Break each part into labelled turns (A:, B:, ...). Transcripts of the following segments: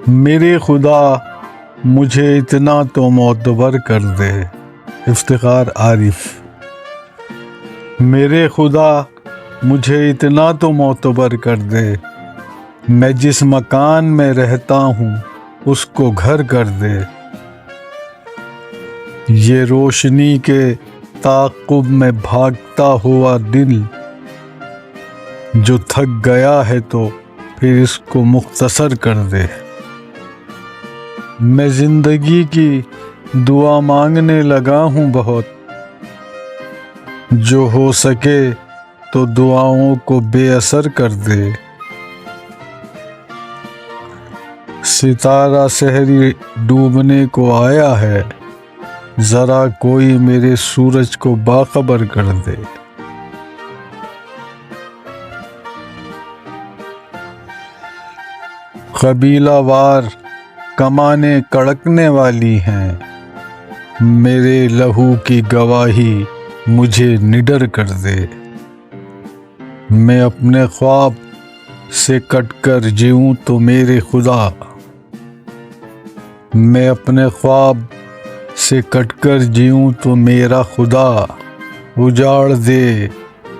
A: میرے خدا مجھے اتنا تو معتبر کر دے۔ افتخار عارف۔ میرے خدا مجھے اتنا تو معتبر کر دے، میں جس مکان میں رہتا ہوں اس کو گھر کر دے۔ یہ روشنی کے تعاقب میں بھاگتا ہوا دل جو تھک گیا ہے تو پھر اس کو مختصر کر دے۔ میں زندگی کی دعا مانگنے لگا ہوں بہت، جو ہو سکے تو دعاؤں کو بے اثر کر دے۔ ستارہ سحری ڈوبنے کو آیا ہے، ذرا کوئی میرے سورج کو باخبر کر دے۔ قبیلہ وار کمانیں کڑکنے والی ہیں، میرے لہو کی گواہی مجھے نڈر کر دے۔ میں اپنے خواب سے کٹ کر جیوں تو میرے خدا، میں اپنے خواب سے کٹ کر جیوں تو میرا خدا اجاڑ دے،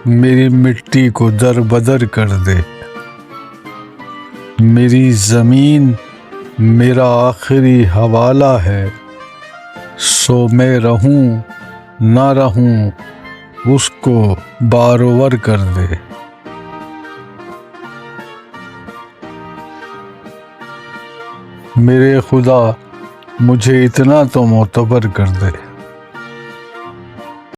A: میری مٹی کو در بدر کر دے۔ میری زمین میرا آخری حوالہ ہے، سو میں رہوں نہ رہوں اس کو باروور کر دے۔ میرے خدا مجھے اتنا تو معتبر کر دے۔